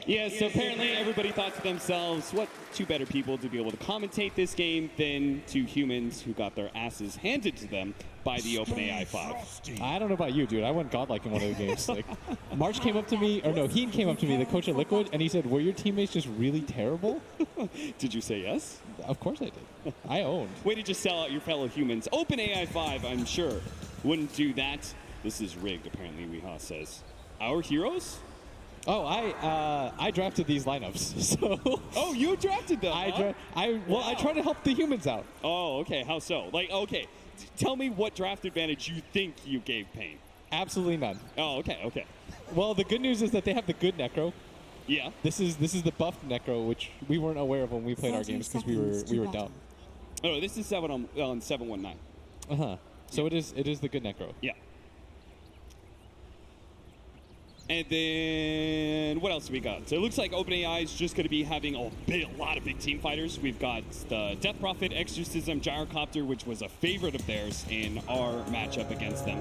Yeah, so apparently everybody thought to themselves, what two better people to be able to commentate this game than two humans who got their asses handed to them by the OpenAI 5. I don't know about you, dude. I went godlike in one of the games. Like, March came up to me, or no, Heen came up to me, the coach at Liquid, and he said, were your teammates just really terrible? Did you say yes? Of course I did. I owned. Way to just sell out your fellow humans. OpenAI 5, I'm sure, wouldn't do that. This is rigged, apparently, Weehaw says. Our heroes? Oh, I drafted these lineups. So oh, you drafted them? I try to help the humans out. Oh, okay. How so? Like, okay, tell me what draft advantage you think you gave paiN. Absolutely none. Oh, okay, okay. Well, the good news is that they have the good Necro. Yeah. This is the buffed Necro, which we weren't aware of when we played our games because we were dumb. Oh, this is 7 on 719. So yeah. it is the good Necro. Yeah. And then, what else do we got? So it looks like OpenAI is just going to be having a lot of big team fighters. We've got the Death Prophet, Exorcism, Gyrocopter, which was a favorite of theirs in our matchup against them.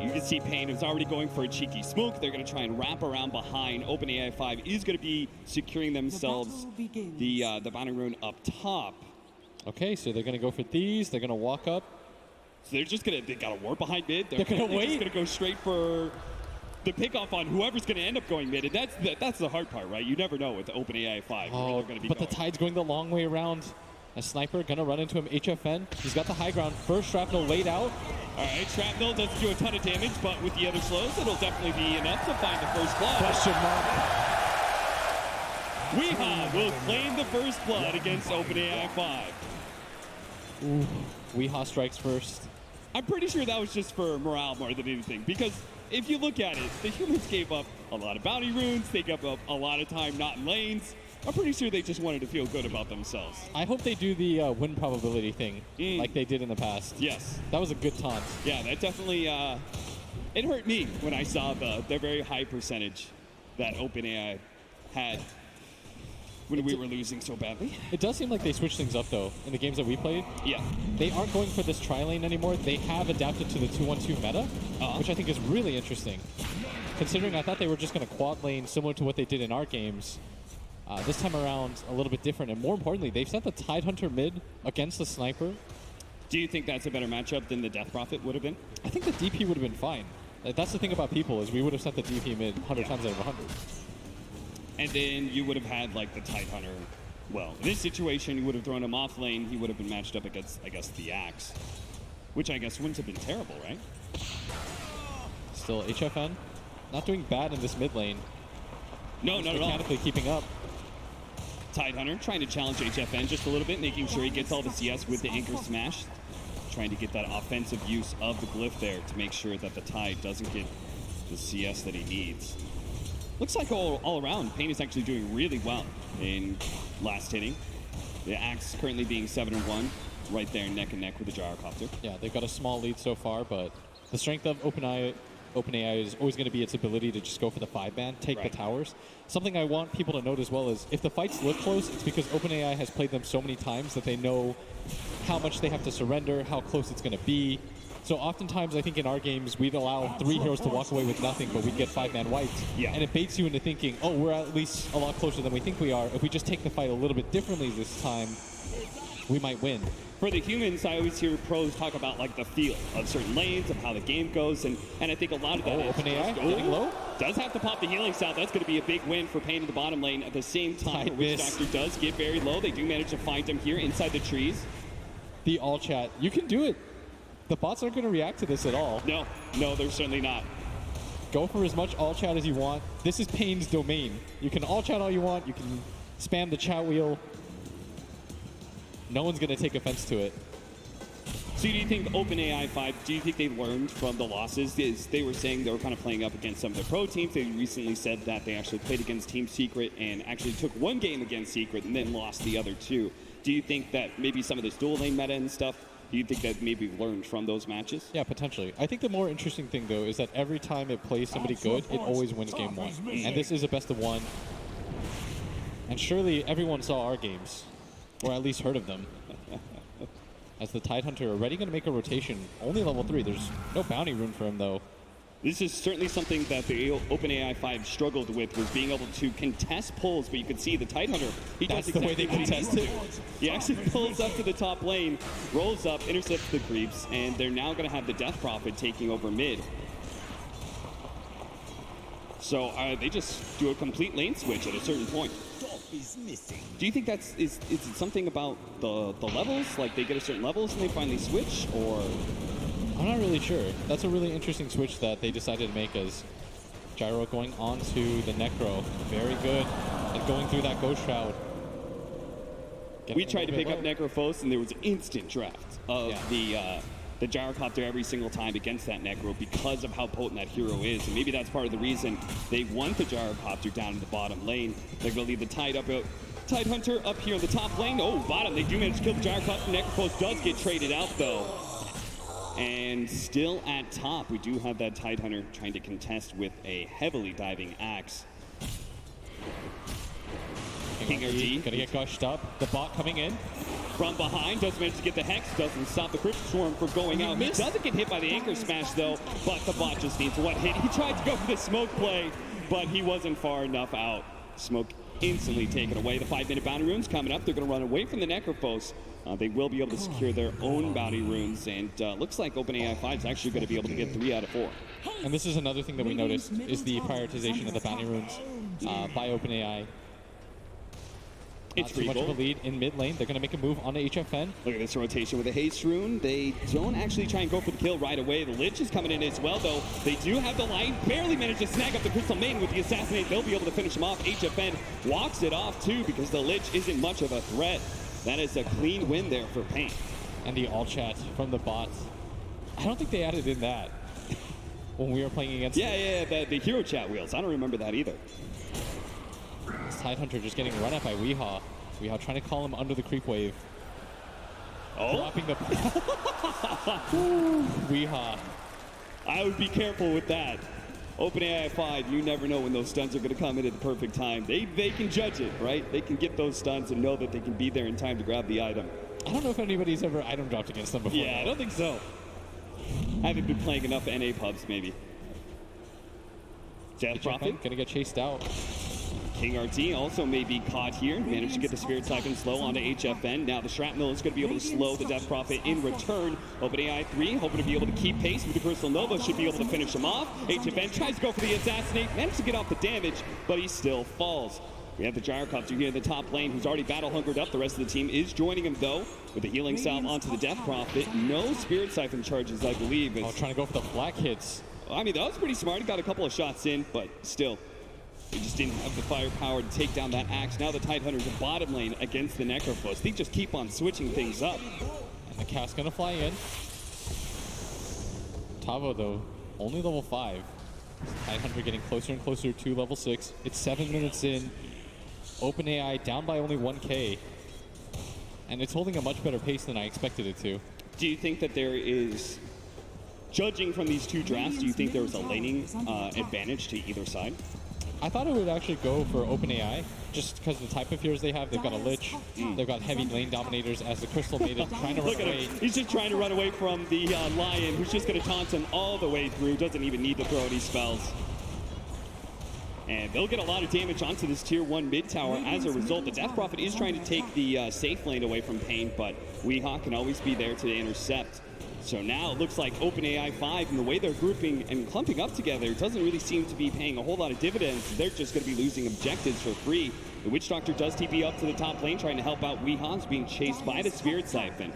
You can see paiN is already going for a cheeky smoke. They're going to try and wrap around behind. OpenAI 5 is going to be securing themselves the bounty rune up top. Okay, so they're going to go for these. They're going to walk up. So they're just going to, they got a ward behind mid. They're going to wait. Just going to go straight for the pickoff on whoever's going to end up going mid. And that's the hard part, right? You never know with the OpenAI 5. Oh, where they're gonna be but going. The tide's going the long way around. A sniper going to run into him. HFN. He's got the high ground. First shrapnel laid out. All right, shrapnel doesn't do a ton of damage, but with the other slows, it'll definitely be enough to find the first blood. Question mark. Weehaw will claim the first blood against OpenAI 5. Ooh, Weehaw strikes first. I'm pretty sure that was just for morale more than anything, because if you look at it, the humans gave up a lot of bounty runes, they gave up a lot of time not in lanes. I'm pretty sure they just wanted to feel good about themselves. I hope they do the win probability thing like they did in the past. Yes. That was a good taunt. Yeah, that definitely, it hurt me when I saw the very high percentage that OpenAI had when we were losing so badly. It does seem like they switched things up, though, in the games that we played. Yeah. They aren't going for this tri-lane anymore. They have adapted to the 2-1-2 meta, which I think is really interesting. Considering I thought they were just going to quad lane similar to what they did in our games. This time around, a little bit different. And more importantly, they've sent the Tidehunter mid against the Sniper. Do you think that's a better matchup than the Death Prophet would have been? I think the DP would have been fine. That's the thing about people, is we would have sent the DP mid 100 times out of 100. And then you would have had, like, the Tidehunter. Well, in this situation, you would have thrown him off lane. He would have been matched up against, I guess, the Axe. Which I guess wouldn't have been terrible, right? Still, HFN not doing bad in this mid lane. No, not at all. Mechanically keeping up. Tidehunter trying to challenge HFN just a little bit, making sure he gets all the CS with the Anchor Smash. Trying to get that offensive use of the glyph there to make sure that the Tide doesn't get the CS that he needs. Looks like all around, paiN is actually doing really well in last hitting. The Axe currently being 7-1, right there neck and neck with the Gyrocopter. Yeah, they've got a small lead so far, but the strength of OpenAI is always going to be its ability to just go for the 5-man, take the towers. Something I want people to note as well is if the fights look close, it's because OpenAI has played them so many times that they know how much they have to surrender, how close it's going to be. So oftentimes, I think in our games, we'd allow 3 heroes to walk away with nothing, but we'd get 5-man wipes. Yeah. And it baits you into thinking, oh, we're at least a lot closer than we think we are. If we just take the fight a little bit differently this time, we might win. For the humans, I always hear pros talk about like the feel of certain lanes, of how the game goes, and I think a lot of that OpenAI getting low? Does have to pop the healing sound. That's going to be a big win for paiN in the bottom lane. At the same time, Witch Doctor does get very low. They do manage to find him here inside the trees. The all chat. You can do it. The bots aren't going to react to this at all. No, they're certainly not. Go for as much all chat as you want. This is paiN's domain. You can all chat all you want. You can spam the chat wheel. No one's going to take offense to it. So do you think OpenAI 5, do you think they learned from the losses? They were saying they were kind of playing up against some of the pro teams. They recently said that they actually played against Team Secret and actually took one game against Secret and then lost the other 2. Do you think that maybe some of this dual lane meta and stuff, do you think that maybe learned from those matches? Yeah, potentially. I think the more interesting thing, though, is that every time it plays somebody good, it always wins game 1. And this is a best of 1. And surely everyone saw our games, or at least heard of them. As the Tidehunter already going to make a rotation, only level 3. There's no bounty rune for him, though. This is certainly something that the OpenAI 5 struggled with, was being able to contest pulls, but you can see the Tidehunter, he That's does the way exactly they what he needs contest to. it. He actually pulls up to the top lane, rolls up, intercepts the creeps, and they're now going to have the Death Prophet taking over mid. So they just do a complete lane switch at a certain point. Do you think is it something about the levels? Like they get a certain levels and they finally switch, or? I'm not really sure. That's a really interesting switch that they decided to make as Gyro going on to the Necro. Very good. And going through that Ghost Shroud. We tried to pick up Necrophos and there was instant draft of the Gyrocopter every single time against that Necro because of how potent that hero is. And maybe that's part of the reason they want the Gyrocopter down in the bottom lane. They're going to leave the Tidehunter up here in the top lane. Oh, bottom. They do manage to kill the Gyrocopter. Necrophos does get traded out, though. And still at top, we do have that Tidehunter trying to contest with a heavily diving axe. King RD gonna get gushed up. The bot coming in. From behind, does manage to get the Hex, doesn't stop the Crypt Swarm from going out. He doesn't get hit by the Anchor Smash, though, but the bot just needs one hit. He tried to go for the smoke play, but he wasn't far enough out. Smoke instantly taken away. The 5-minute bounty runes coming up. They're going to run away from the Necrophos. They will be able to secure their own bounty runes, and looks like OpenAI 5 is actually going to be able to get 3 out of 4. And this is another thing that we noticed is the prioritization of the bounty runes by OpenAI. It's too much of a lead in mid lane. They're going to make a move on the HFN. Look at this rotation with a haste rune. They don't actually try and go for the kill right away. The Lich is coming in as well, though. They do have the line. Barely managed to snag up the Crystal Maiden with the Assassinate. They'll be able to finish him off. HFN walks it off, too, because the Lich isn't much of a threat. That is a clean win there for paiN. And the all chat from the bots. I don't think they added in that when we were playing against the hero chat wheels. I don't remember that either. Tidehunter just getting run up by Weehaw. Weehaw trying to call him under the creep wave. Oh. Dropping the... Weehaw. I would be careful with that. OpenAI 5, you never know when those stuns are going to come in at the perfect time. They can judge it, right? They can get those stuns and know that they can be there in time to grab the item. I don't know if anybody's ever item dropped against them before. Yeah, I don't think so. I haven't been playing enough NA pubs, maybe. Death Prophet. Gonna get chased out. King RT also may be caught here. Managed to get the Spirit Siphon slow onto HFN. Now the Shrapnel is going to be able to slow the Death Prophet in return. OpenAI 3 hoping to be able to keep pace with the Crystal Nova. Should be able to finish him off. HFN tries to go for the Assassinate. Managed to get off the damage, but he still falls. We have the Gyrocopter here in the top lane who's already battle hungered up. The rest of the team is joining him, though, with the healing salve onto the Death Prophet. No Spirit Siphon charges, I believe. Trying to go for the black hits. I mean, that was pretty smart. He got a couple of shots in, but still. They just didn't have the firepower to take down that axe. Now the Tidehunter's in bottom lane against the Necrophos. They just keep on switching things up. And the cast gonna fly in. Tavo, though, only level 5. Tidehunter getting closer and closer to level 6. It's 7 minutes in. OpenAI down by only 1K. And it's holding a much better pace than I expected it to. Do you think that there is, judging from these two drafts, do you think there was a laning advantage to either side? I thought it would actually go for OpenAI, just because the type of heroes they have. They've got a Lich, they've got heavy lane dominators as the Crystal Maiden trying to run Look at away. him. He's just trying to run away from the Lion, who's just going to taunt him all the way through. Doesn't even need to throw any spells. And they'll get a lot of damage onto this tier 1 mid tower as a result. The Death Prophet is trying to take the safe lane away from paiN, but Weehaw can always be there to intercept. So now it looks like OpenAI 5 and the way they're grouping and clumping up together doesn't really seem to be paying a whole lot of dividends. They're just going to be losing objectives for free. The Witch Doctor does TP up to the top lane, trying to help out Weehaw's being chased by the Spirit Siphon.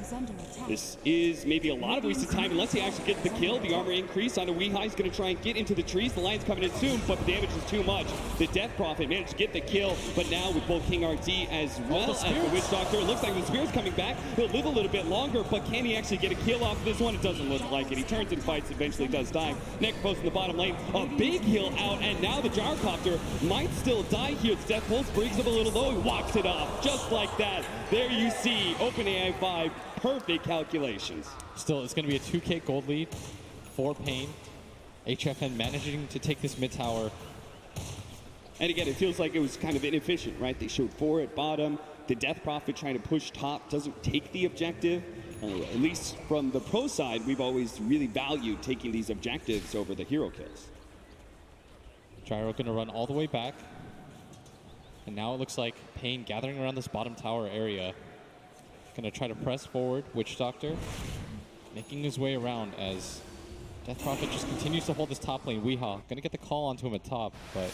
This is maybe a lot of wasted time unless he actually gets the kill. The armor increase onto Weehaw. He's going to try and get into the trees. The Lion's coming in soon, but the damage is too much. The Death Prophet managed to get the kill, but now with both King RT as well as the Witch Doctor, it looks like the Spirit's coming back. He'll live a little bit longer, but can he actually get a kill off of this one? It doesn't look like it. He turns and fights, eventually does die. Necrophos in the bottom lane. A big heal out, and now the Gyrocopter might still die here. The Death Pulse brings him a little low. He walks it off just like that. There you see OpenAI 5, perfect calculations. Still, it's going to be a 2K gold lead for paiN. HFN managing to take this mid tower. And again, it feels like it was kind of inefficient, right? They showed 4 at bottom. The Death Prophet trying to push top doesn't take the objective. at least from the pro side, we've always really valued taking these objectives over the hero kills. Gyro going to run all the way back. And now it looks like paiN gathering around this bottom tower area. Going to try to press forward. Witch Doctor making his way around as Death Prophet just continues to hold this top lane. Weehaw going to get the call onto him at top, but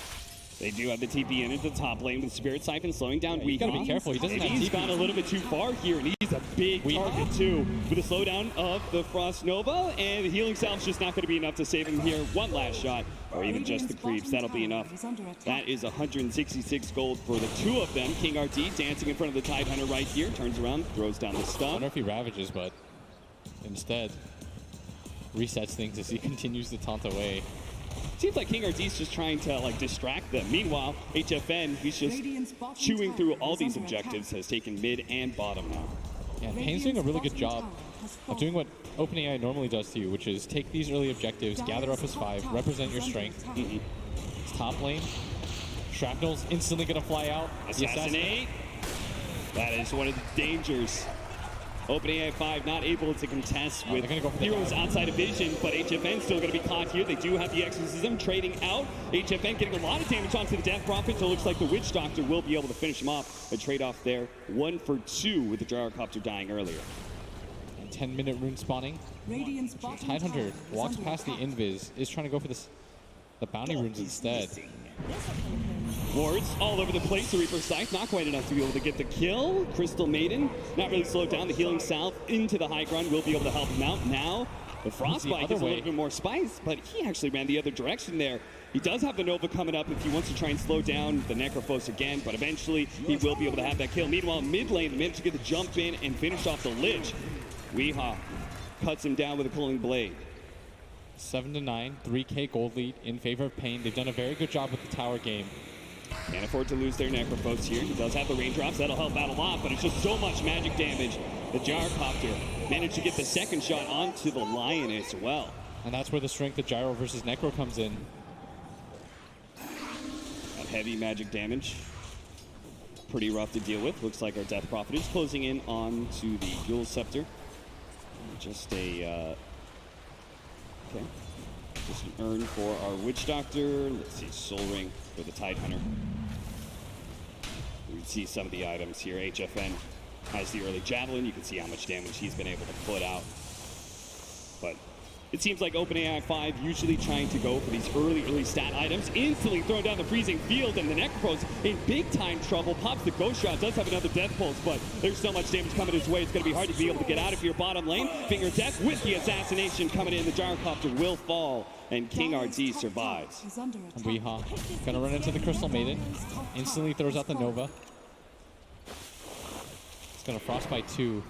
they do have the TP in at the top lane with Spirit Siphon slowing down Weehaw. You gotta be careful. He doesn't have He's TP. gone a little bit too far here, and he's a big target too. With a slowdown of the Frost Nova, and the healing salve's just not going to be enough to save him here. One last shot, or even just the creeps. That'll be enough. That is 166 gold for the two of them. King RT dancing in front of the Tidehunter right here. Turns around, throws down the I stun. wonder if he ravages, but instead resets things as he continues to taunt away. Seems like King RT's just trying to like distract them. Meanwhile, HFN, he's just chewing through all these objectives, has taken mid and bottom now. Yeah, paiN's doing a really good job of doing what OpenAI normally does to you, which is take these early objectives, gather up as 5, represent your strength. It's top lane. Shrapnel's instantly going to fly out. Assassinate. That is one of the dangers. OpenAI 5 not able to contest with heroes outside of vision, but HFN still going to be caught here. They do have the Exorcism trading out. HFN getting a lot of damage onto the Death Prophet, so it looks like the Witch Doctor will be able to finish him off. A trade-off there, 1 for 2 with the Gyrocopter dying earlier. 10-minute rune spawning. Tidehunter walks past the invis, is trying to go for this, the bounty runes instead. Wards all over the place. The Reaper Scythe not quite enough to be able to get the kill. Crystal Maiden not really slowed down. The healing salve into the high ground will be able to help him out. Now the Frostbite is a little bit more spice, but he actually ran the other direction there. He does have the Nova coming up if he wants to try and slow down the Necrophos again, but eventually he will be able to have that kill. Meanwhile, mid lane managed to get the jump in and finish off the Lich. Weehaw cuts him down with a Cooling Blade. 7-9, 3K gold lead in favor of paiN. They've done a very good job with the tower game. Can't afford to lose their Necrophos here. He does have the raindrops. That'll help out a lot, but it's just so much magic damage. The Gyrocopter managed to get the second shot onto the Lion as well. And that's where the strength of Gyro versus Necro comes in. That heavy magic damage. Pretty rough to deal with. Looks like our Death Prophet is closing in on to the Dual Scepter. Just a... okay. Just an urn for our Witch Doctor. Let's see, Soul Ring for the Tidehunter. We see some of the items here. HFN has the early Javelin. You can see how much damage he's been able to put out. But it seems like OpenAI 5 usually trying to go for these early stat items. Instantly throwing down the freezing field, and the Necropros in big time trouble. Pops the Ghost Shot, does have another Death Pulse, but there's so much damage coming his way. It's going to be hard to be able to get out of here. Bottom lane, Finger Death with the Assassination coming in. The Gyrocopter will fall, and King RT survives. And Weehaw gonna run into the Crystal Maiden. Instantly throws out the Nova. It's gonna Frostbite 2.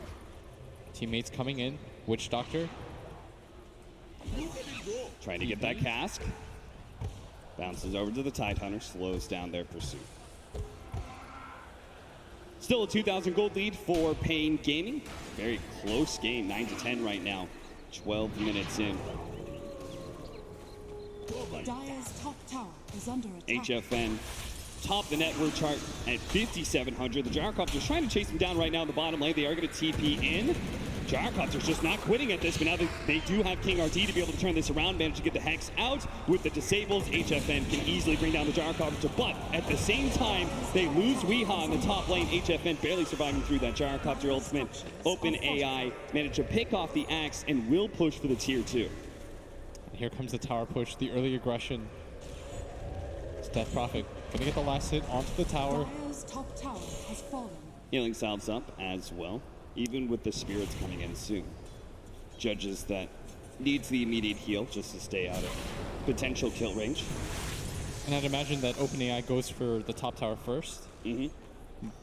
Teammates coming in. Witch Doctor. Trying to get that cask. Bounces over to the Tidehunter, slows down their pursuit. Still a 2,000 gold lead for paiN Gaming. Very close game, 9-10 right now. 12 minutes in. Dire's top tower is under attack. HFN top the network chart at 5,700. The Gyrocopter's trying to chase him down right now in the bottom lane. They are going to TP in. Gyrocopter's just not quitting at this, but now they do have King RT to be able to turn this around, manage to get the Hex out with the disables. HFN can easily bring down the Gyrocopter, but at the same time, they lose Weehaw in the top lane. HFN barely surviving through that Gyrocopter ultimate. OpenAI managed to pick off the axe and will push for the tier 2. Here comes the tower push, the early aggression. It's Death Prophet gonna get the last hit onto the tower. Dire's top tower has fallen. Healing salves up as well, even with the spirits coming in soon. Judges that needs the immediate heal just to stay out of potential kill range. And I'd imagine that OpenAI goes for the top tower first.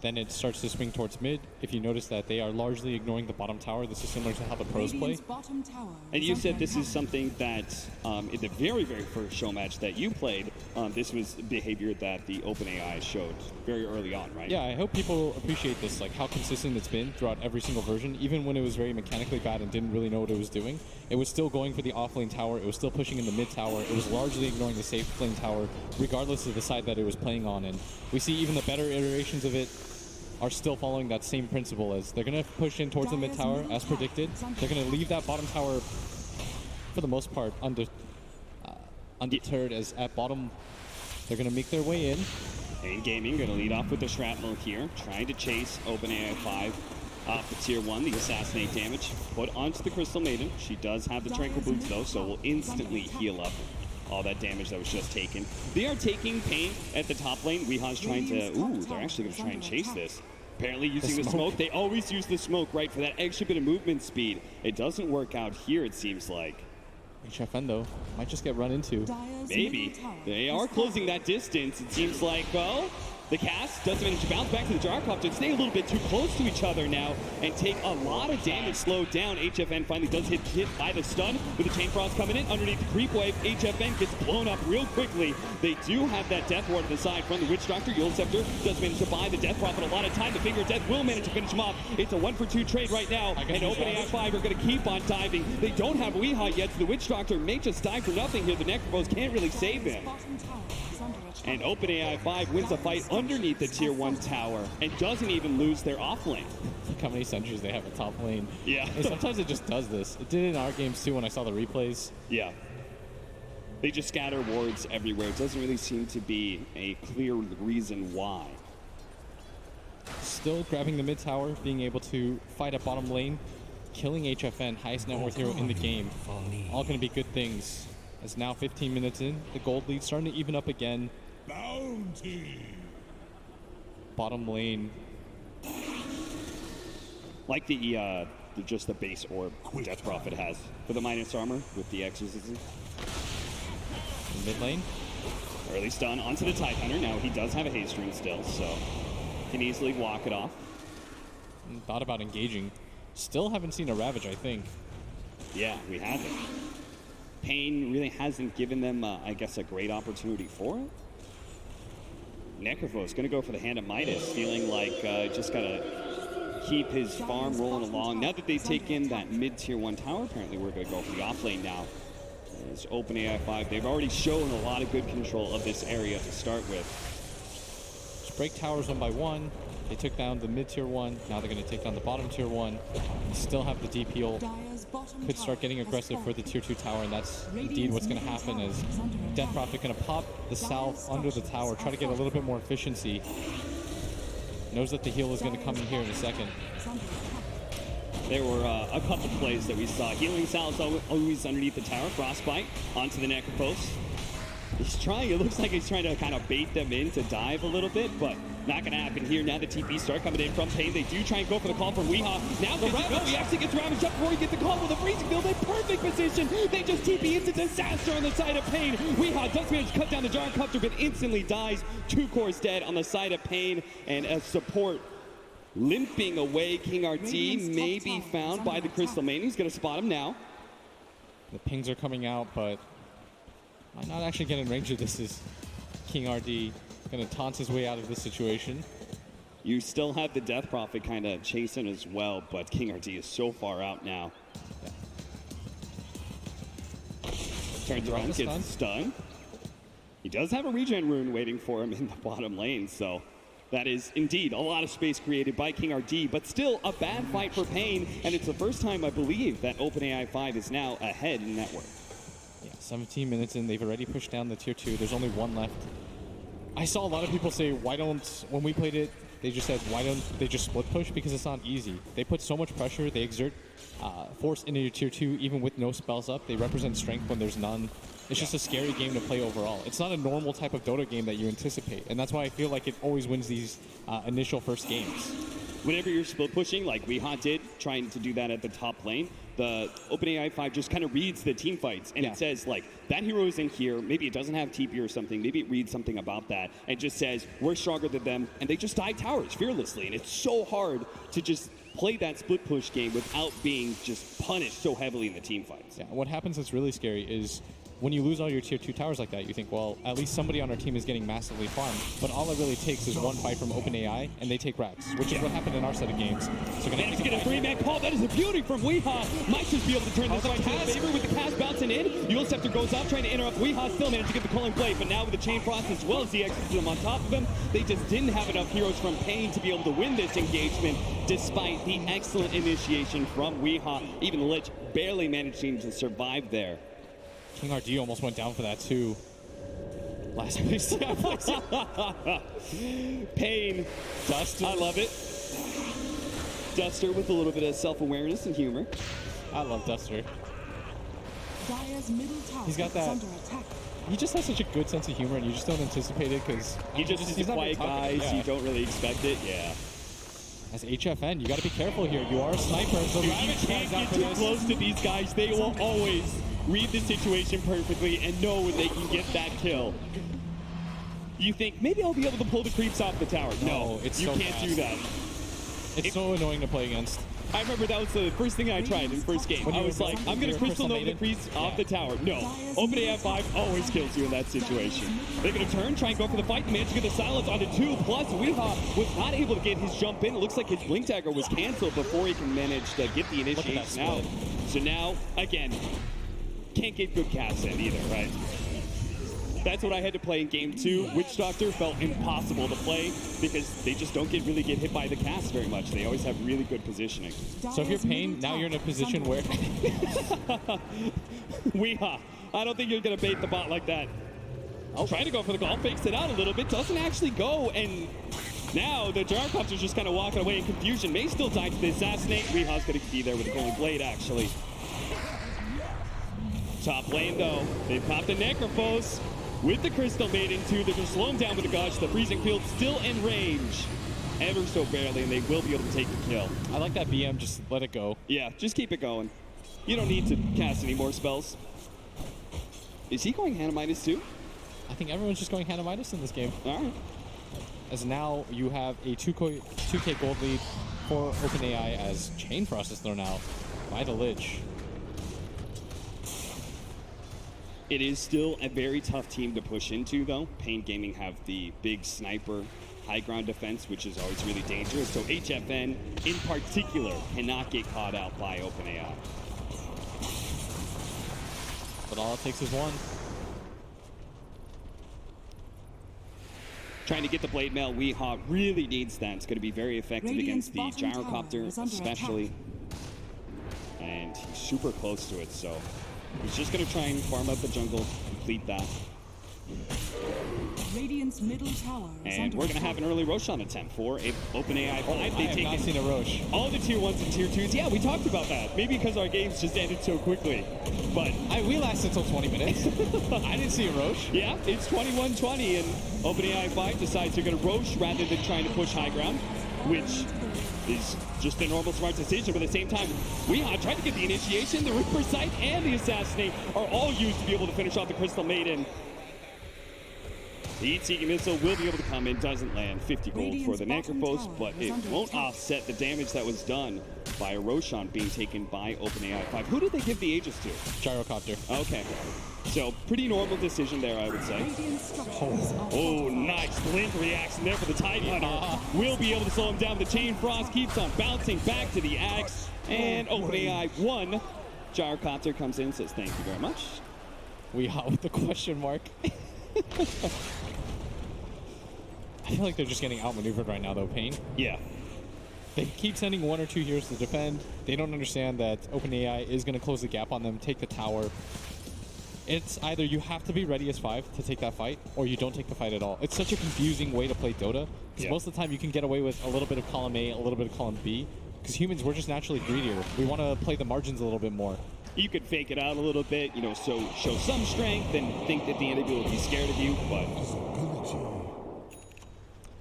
Then it starts to swing towards mid. If you notice that they are largely ignoring the bottom tower, this is similar to how the pros play. Bottom tower And you said this is something that in the very first show match that you played, this was behavior that the OpenAI showed very early on, right? Yeah, I hope people appreciate this, like how consistent it's been throughout every single version. Even when it was very mechanically bad and didn't really know what it was doing, it was still going for the off-lane tower. It was still pushing in the mid tower. It was largely ignoring the safe lane tower, regardless of the side that it was playing on. And we see even the better iterations of it are still following that same principle as they're going to push in towards the mid tower as predicted. They're going to leave that bottom tower, for the most part, undeterred, as at bottom they're going to make their way in. paiN Gaming going to lead off with the shrapnel here, trying to chase OpenAI 5 off the tier 1. The assassinate damage put onto the Crystal Maiden. She does have the Tranquil Boots though, so will instantly heal up all that damage that was just taken. They are taking paiN at the top lane. Weeha's trying to, they're actually going to try and chase this. Apparently using the smoke. They always use the smoke, right, for that extra bit of movement speed. It doesn't work out here, it seems like. HFN, though, might just get run into. Maybe. They are closing that distance. It seems like, well, the cast doesn't manage to bounce back to the Gyrocopter. Stay a little bit too close to each other now and take a lot of damage slowed down. HFN finally does hit by the stun with the Chain Frost coming in underneath the creep wave. HFN gets blown up real quickly. They do have that Death Ward to the side from the Witch Doctor. Yule Scepter does manage to buy the Death Prophet a lot of time. The Finger of Death will manage to finish him off. It's a 1-for-2 trade right now, and OpenAI 5 are going to keep on diving. They don't have Weeha yet, so the Witch Doctor may just die for nothing here. The Necropose can't really save him. And OpenAI 5 wins a fight underneath the tier 1 tower and doesn't even lose their off lane. Look how many sentries they have at top lane. Yeah. And sometimes it just does this. It did it in our games too when I saw the replays. Yeah. They just scatter wards everywhere. It doesn't really seem to be a clear reason why. Still grabbing the mid tower, being able to fight at bottom lane, killing HFN, highest net worth hero in the game. All going to be good things. As now 15 minutes in, the gold lead starting to even up again. Bounty. Bottom lane. Like the just the base orb Death Prophet has for the minus armor with the exorcism. In mid lane. Early stun onto the Tidehunter. Now he does have a haste ring still, so can easily walk it off. Thought about engaging. Still haven't seen a Ravage, I think. Yeah, we haven't. paiN really hasn't given them, I guess, a great opportunity for it. Necrophos going to go for the Hand of Midas, feeling like just got to keep his farm rolling along. Now that they've taken that mid-tier 1 tower, apparently we're going to go for the off lane now. As OpenAI 5, they've already shown a lot of good control of this area to start with. Just break towers one by one. They took down the mid-tier 1. Now they're going to take down the bottom tier 1. Still have the DP ult. Could start getting aggressive for the tier 2 tower, and that's indeed what's going to happen. As Death Prophet going to pop the south under the tower, try to get a little bit more efficiency. Knows that the heal is going to come in here in a second. There were a couple plays that we saw. Healing Sal's always underneath the tower. Frostbite onto the Necropose. He's trying, it looks like he's trying to kind of bait them in to dive a little bit, but not going to happen here. Now the TP start coming in from paiN. They do try and go for the call from Weeha. Now the Ravage, he actually gets ravaged up before he gets the call with a freezing field in perfect position. They just TP into disaster on the side of paiN. Weeha does manage to cut down the Gyrocopter, but instantly dies. 2 cores dead on the side of paiN, and as support limping away, King RT may be found by the Crystal Maiden. He's going to spot him now. The pings are coming out, but might not actually get in range of this. Is King RD going to taunt his way out of this situation? You still have the Death Prophet kind of chasing as well, but King RD is so far out now. Yeah. Turns around, gets stunned. He does have a regen rune waiting for him in the bottom lane, so that is indeed a lot of space created by King RD, but still a bad fight for paiN, and it's the first time, I believe, that OpenAI 5 is now ahead in network. Yeah, 17 minutes in, they've already pushed down the tier 2. There's only 1 left. I saw a lot of people say, why don't, when we played it, they just said, why don't they just split push? Because it's not easy. They put so much pressure, they exert force into your tier 2, even with no spells up. They represent strength when there's none. It's just a scary game to play overall. It's not a normal type of Dota game that you anticipate, and that's why I feel like it always wins these initial first games. Whenever you're split pushing, like Weeha did, trying to do that at the top lane, the OpenAI 5 just kind of reads the team fights, and it says, like, that hero is in here, maybe it doesn't have TP or something, maybe it reads something about that, and just says, we're stronger than them, and they just dive towers fearlessly, and it's so hard to just play that split push game without being just punished so heavily in the team fights. Yeah, what happens that's really scary is when you lose all your tier 2 towers like that, you think, well, at least somebody on our team is getting massively farmed. But all it really takes is one fight from OpenAI, and they take racks, which is what happened in our set of games. So gonna Managed to get a 3-man call. That is a beauty from Weehaw. Might just be able to turn this fight to his favor with the cast bouncing in. Yule Scepter goes up, trying to interrupt. Weehaw still managed to get the calling blade, but now with the Chain Frost as well as the exorcism on top of him, they just didn't have enough heroes from paiN to be able to win this engagement, despite the excellent initiation from Weehaw. Even Lich barely managing to survive there. King RD almost went down for that too. Last place. paiN. Duster. I love it. Duster with a little bit of self-awareness and humor. I love Duster. Dire's middle tower He's got is that- under attack. He just has such a good sense of humor, and you just don't anticipate it because He just is a he's not very quiet guy, talkative. so you don't really expect it. Yeah. As HFN, you got to be careful here. You are a sniper, so Dude, Rabbit you can't tries out get for too this. close to these guys. They will always read the situation perfectly and know when they can get that kill. You think, maybe I'll be able to pull the creeps off the tower. No, it's you so can't do fast. that. It's so annoying to play against. I remember that was the first thing I tried in first game. When I you was were like, going I'm going for to your Crystal Nova the Crystal Maiden? creeps off the tower. No, Dire's OpenAI 5 always kills you in that situation. They're going to turn, try and go for the fight, manage to get the silence onto 2. Plus, Weehaw was not able to get his jump in. It looks like his blink dagger was canceled before he can manage to get the initiation out. So now, again, can't get good casts in either, right? That's what I had to play in game 2. Witch Doctor felt impossible to play because they just don't really get hit by the cast very much. They always have really good positioning. So if you're Dire's paiN, middle now you're in a tower is position under where attack. Weehaw, I don't think you're going to bait the bot like that. Trying to go for the goal, fakes it out a little bit, doesn't actually go, and now the Gyrocopter's just kind of walking away in confusion. May still die to the assassinate. Weehaw's going to be there with a golden blade, actually. Top lane, though. They've popped the Necrophos with the Crystal Maiden, too. They're going to slow him down with the Gush. The Freezing Field still in range. Ever so barely, and they will be able to take the kill. I like that BM, just let it go. Yeah, just keep it going. You don't need to cast any more spells. Is he going Hanamitis, too? I think everyone's just going Hanamitis in this game. All right. As now you have a 2K gold lead for OpenAI as Chain Frost is thrown out by the Lich. It is still a very tough team to push into, though. paiN Gaming have the big sniper high ground defense, which is always really dangerous. So HFN, in particular, cannot get caught out by OpenAI. But all it takes is one. Trying to get the blade mail, Weehaw really needs that. It's going to be very effective Radiant's against the bottom tower Gyrocopter, is under especially. And he's super close to it, so he's just going to try and farm up the jungle, complete that. Radiant's middle tower is And under we're going to have attack. an early Roshan attempt for a OpenAI 5. I have not seen a Roche. all the tier 1s and tier 2s. Yeah, we talked about that. Maybe because our games just ended so quickly. But We lasted until 20 minutes. I didn't see a Roche. yeah, it's 21-20, and OpenAI 5 decides they're going to Roche rather than trying to push high ground, which is just a normal smart decision. But at the same time, Weehaw tried to get the initiation. The Reaper Sight and the Assassinate are all used to be able to finish off the Crystal Maiden. The Heat-Seeking Missile will be able to come in, doesn't land. 50 gold for the Radiant's bottom Necrophos, tower but is it under won't attack. offset the damage that was done by a Roshan being taken by OpenAI 5. Who did they give the Aegis to? Gyrocopter. Okay. So, pretty normal decision there, I would say. Radiant structures are Oh, fortified. nice blink reaction there for the Tidy Hunter. Will be able to slow him down. The Chain Frost keeps on bouncing back to the Axe. And OpenAI 1. Gyrocopter comes in and says, thank you very much. We hot with the question mark. I feel like they're just getting outmaneuvered right now, though, paiN. Yeah. They keep sending 1 or 2 heroes to defend. They don't understand that OpenAI is going to close the gap on them, take the tower. It's either you have to be ready as 5 to take that fight, or you don't take the fight at all. It's such a confusing way to play Dota, because Yeah. most of the time you can get away with a little bit of column A, a little bit of column B, because humans, we're just naturally greedier. We want to play the margins a little bit more. You could fake it out a little bit, you know, so show some strength and think that the enemy will be scared of you, but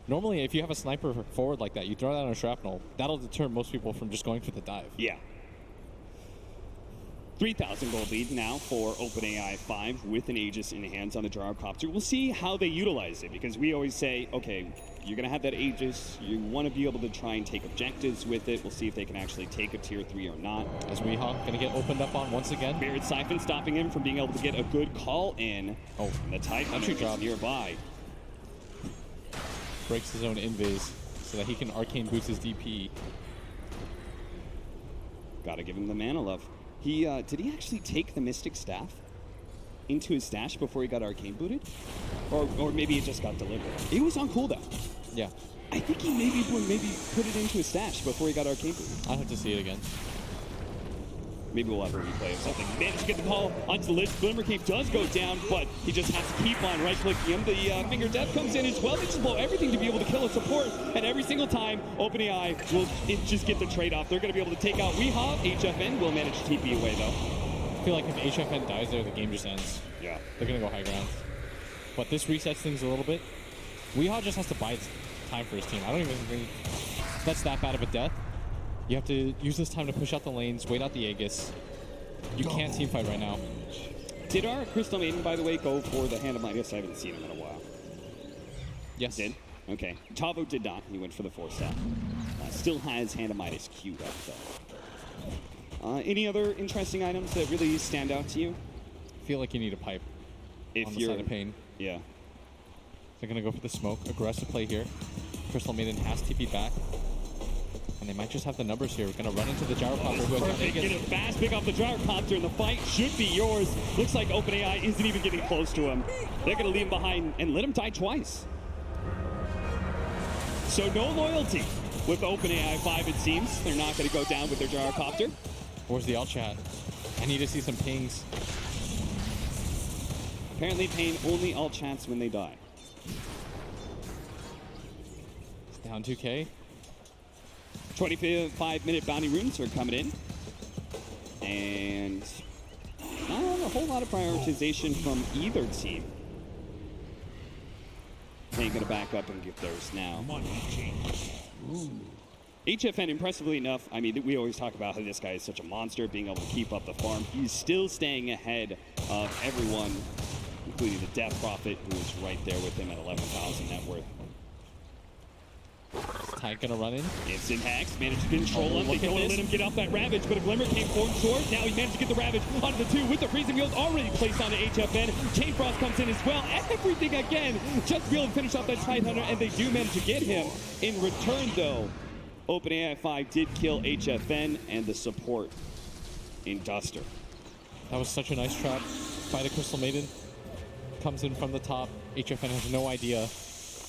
Normally, if you have a sniper forward like that, you throw that on a shrapnel, that'll deter most people from just going for the dive. yeah. 3,000 gold lead now for OpenAI 5 with an Aegis in hands on the Gyrocopter. We'll see how they utilize it, because we always say, okay, you're going to have that Aegis. You want to be able to try and take objectives with it. We'll see if they can actually take a tier 3 or not. As Weehaw going to get opened up on once again. Spirit Siphon stopping him from being able to get a good call in. Oh, and the Titan entry is drop nearby. Breaks his own invis so that he can arcane boost his DP. Gotta give him the mana love. He did he actually take the Mystic Staff into his stash before he got arcane booted? Or maybe it just got delivered. It was on cooldown. Yeah. I think he maybe put it into his stash before he got arcane booted. I'll have to see it again. Maybe we'll have a replay of something. Managed to get the call onto the ledge. Glimmer Cape does go down, but he just has to keep on right-clicking him. The Finger Death comes in as well. They just blow everything to be able to kill a support. And every single time, OpenAI will just get the trade-off. They're going to be able to take out Weehaw. HFN will manage to TP away, though. I feel like if HFN dies there, the game just ends. Yeah. They're going to go high ground. But this resets things a little bit. Weehaw just has to buy time for his team. I don't even think that's that bad of a death. You have to use this time to push out the lanes, wait out the Aegis. You can't teamfight right now. Did our Crystal Maiden, by the way, go for the Hand of Midas? I haven't seen him in a while. Yes. Did? Okay. Tavo did not. He went for the 4-staff. Still has Hand of Midas queued up, though. Any other interesting items that really stand out to you? I feel like you need a pipe If on the you're side of paiN. Yeah. They're going to go for the smoke. Aggressive play here. Crystal Maiden has TP back. And they might just have the numbers here. We're going to run into the Gyrocopter. Who has Perfect. Get it fast. Pick off the Gyrocopter, and the fight should be yours. Looks like OpenAI isn't even getting close to him. They're going to leave him behind and let him die twice. So no loyalty with OpenAI 5, it seems. They're not going to go down with their Gyrocopter. Where's the alt chat? I need to see some pings. Apparently paiN only alt chats when they die. It's down 2K. 25-minute bounty runes are coming in. And not a whole lot of prioritization from either team. paiN going to back up and get theirs now. Money change. HFN, impressively enough, I mean, we always talk about how this guy is such a monster, being able to keep up the farm. He's still staying ahead of everyone, including the Death Prophet, who is right there with him at 11,000 net worth. Tide gonna run in. Instant hacks, managed to control him. They look at don't want to this. let him get off that Ravage, but a Glimmer came forward sword. Now he managed to get the Ravage onto the 2 with the Freezing Field already placed onto HFN. Chain Frost comes in as well. Everything again, just to be able to finish off that Tide Hunter, and they do manage to get him. In return, though, OpenAI 5 did kill HFN and the support in Duster. That was such a nice trap by the Crystal Maiden. Comes in from the top. HFN has no idea,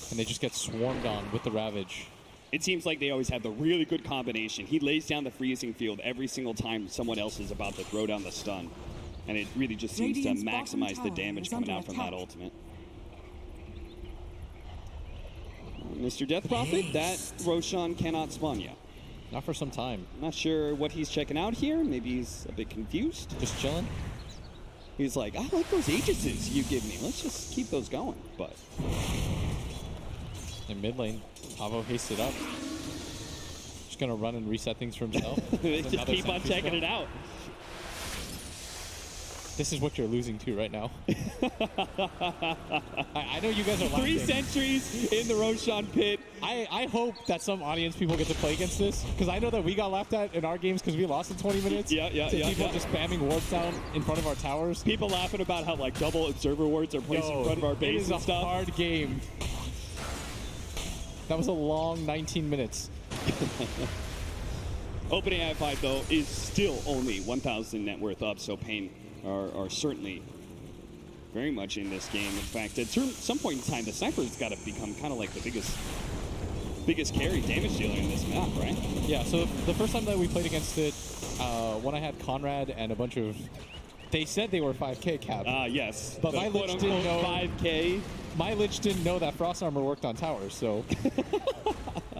and they just get swarmed on with the Ravage. It seems like they always have the really good combination. He lays down the freezing field every single time someone else is about to throw down the stun. And it really just seems to Radiant's bottom maximize the tower damage is coming under out from that attack. ultimate. Mr. Death Prophet, that Roshan cannot spawn yet. Not for some time. Not sure what he's checking out here. Maybe he's a bit confused. Just chilling. He's like, I like those Aegises you give me. Let's just keep those going. But In mid lane, Tavo hasted up. Just gonna run and reset things for himself. they just Another keep on Sentry checking spell. it out. This is what you're losing to right now. I know you guys are 3 laughing. sentries in the Roshan pit. I hope that some audience people get to play against this, because I know that we got laughed at in our games because we lost in 20 minutes. Yeah. People just spamming wards down in front of our towers. People laughing about how like double observer wards are placed in front of our it base is and a stuff. hard game. That was a long 19 minutes. OpenAI 5 though is still only 1,000 net worth up, so paiN are certainly very much in this game. In fact, at some point in time, the sniper's got to become kind of like the biggest carry damage dealer in this map, right? Yeah, so the first time that we played against it, when I had Conrad and a bunch of... They said they were 5K cap. Yes. But the my Lich didn't quote-unquote know- 5K. My Lich didn't know that Frost Armor worked on towers, so...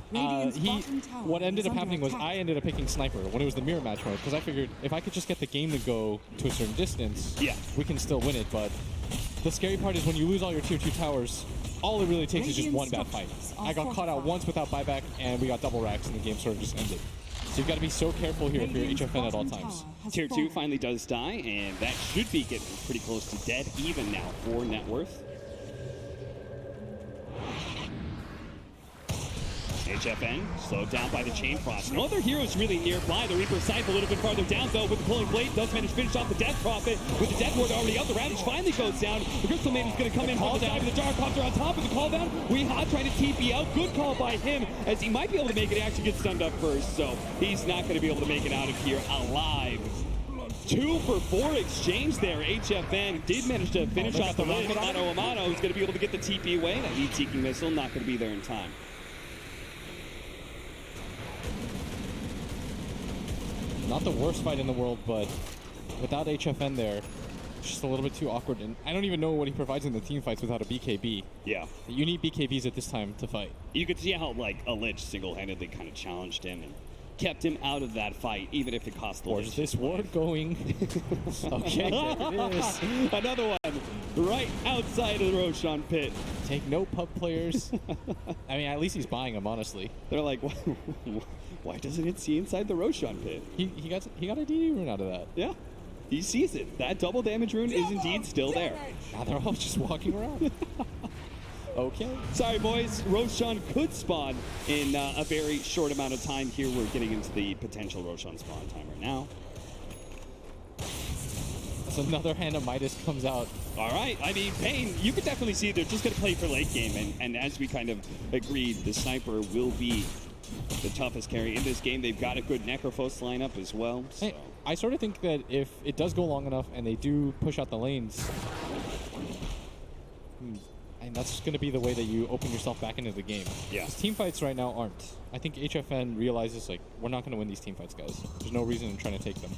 Radiant's bottom tower what ended is up under happening was attack. I ended up picking Sniper when it was the mirror match mode, because I figured if I could just get the game to go to a certain distance, Yeah. we can still win it. But the scary part is when you lose all your tier 2 towers, all it really takes is just one bad fight. I got caught out once without buyback, and we got double racks, and the game sort of just ended. So you've got to be so careful here if you're Radiant's HFN at all bottom times. tower has Tier 2 fallen. finally does die, and that should be getting pretty close to dead even now for net worth. HFN slowed down by the Chain Frost. No other heroes really nearby. The Reaper Scythe a little bit farther down though with the Pulling Blade. Does manage to finish off the Death Prophet with the Death Ward already up. The Ravage finally goes down. The Crystal Maiden's going to come in from the side with the Gyrocopter on top of the call down. Weehaw trying to TP out. Good call by him as he might be able to make it. He actually gets stunned up first, so he's not going to be able to make it out of here alive. 2 for 4 exchange there. HFN did manage to finish off the rocket. Amano is going to be able to get the TP away. That heat-seeking missile not going to be there in time. Not the worst fight in the world, but without HFN there, it's just a little bit too awkward. And I don't even know what he provides in the team fights without a BKB. Yeah. You need BKBs at this time to fight. You could see how like a Lich single-handedly kind of challenged him and kept him out of that fight, even if it cost the Lich. Where's this ward going? Okay, there it is. Another one right outside of the Roshan pit. Take no pub players. I mean, at least he's buying them, honestly. They're like, why doesn't it see inside the Roshan pit? He got a DD rune out of that. Yeah, he sees it. That double damage rune is indeed still there. Now they're all just walking around. Okay. Sorry, boys. Roshan could spawn in a very short amount of time here. We're getting into the potential Roshan spawn time right now. So another Hand of Midas comes out. All right. I mean, paiN, you could definitely see they're just going to play for late game. And as we kind of agreed, the sniper will be the toughest carry in this game. They've got a good Necrophos lineup as well. So. Hey, I sort of think that if it does go long enough and they do push out the lanes, and that's going to be the way that you open yourself back into the game. Yeah. Because team fights right now aren't. I think HFN realizes, like, we're not going to win these team fights, guys. There's no reason in trying to take them.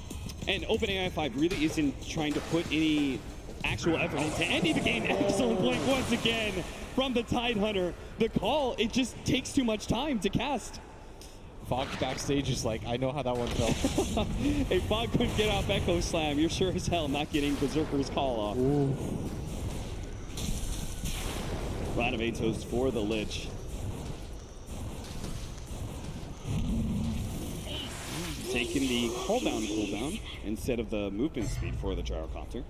And OpenAI 5 really isn't trying to put any actual effort into ending the game. Excellent blink once again from the Tidehunter. The call, it just takes too much time to cast. Fog backstage is like, I know how that one felt. If Fog couldn't get off Echo Slam, you're sure as hell not getting Berserker's call off. Ooh. Lot of Atos for the Lich. Taking the cooldown instead of the movement speed for the Gyrocopter.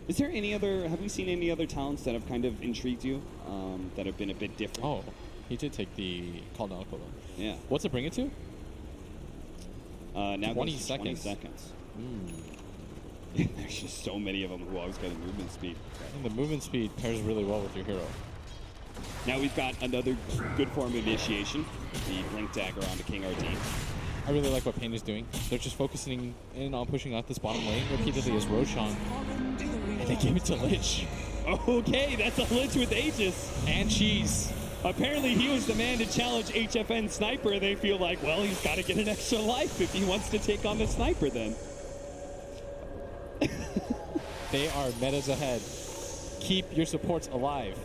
Is there any other, have we seen any other talents that have kind of intrigued you, that have been a bit different? Oh, he did take the cooldown. Yeah. What's it bring it to? Now 20 goes to seconds. 20 seconds. There's just so many of them who always got a movement speed. And the movement speed pairs really well with your hero. Now we've got another good form of initiation, the Blink Dagger onto King RD. I really like what paiN is doing. They're just focusing in on pushing out this bottom lane repeatedly as Roshan. And they gave it to Lich. Okay, that's a Lich with Aegis. And cheese. Apparently he was the man to challenge HFN Sniper. They feel like, well, he's got to get an extra life if he wants to take on the Sniper then. They are metas ahead. Keep your supports alive.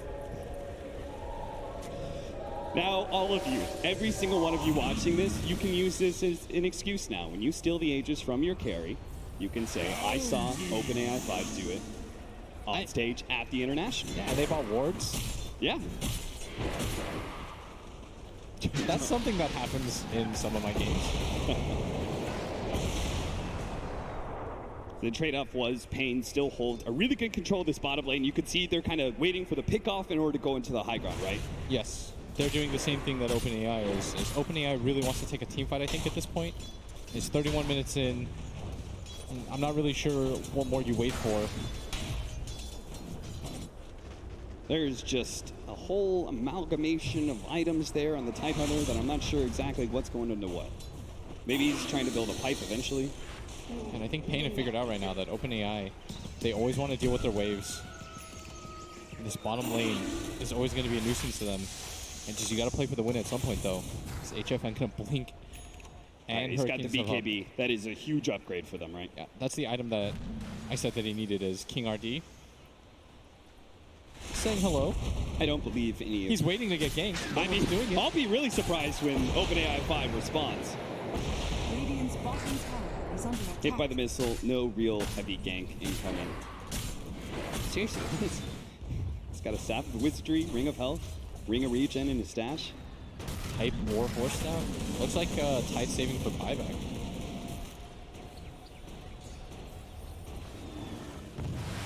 Now, all of you, every single one of you watching this, you can use this as an excuse now. When you steal the Aegis from your carry, you can say, I saw OpenAI 5 do it on stage at the International. Yeah, they bought wards. Yeah. That's something that happens in some of my games. The trade-off was paiN still holds a really good control of this bottom lane. You could see they're kind of waiting for the pick-off in order to go into the high ground, right? Yes. They're doing the same thing that OpenAI is. OpenAI really wants to take a team fight, I think, at this point. It's 31 minutes in. I'm not really sure what more you wait for. There's just a whole amalgamation of items there on the Tidehunter that I'm not sure exactly what's going into what. Maybe he's trying to build a pipe eventually. And I think paiN have figured out right now that OpenAI, they always want to deal with their waves. And this bottom lane is always going to be a nuisance to them. And just, you got to play for the win at some point, though. This HFN can blink. And he's got the Hurricanes of BKB. That is a huge upgrade for them, right? Yeah, that's the item that I said that he needed is King RD. Saying hello. I don't believe any of He's waiting to get ganked. I mean, doing it. I'll be really surprised when OpenAI 5 responds. Radiant's bottom tower is under attack. Hit by the missile, no real heavy gank incoming. Seriously, he's got a Staff of Wizardry, Ring of Health, Ring of Regen in his stash. Type War Horse now. Looks like Tide saving for buyback.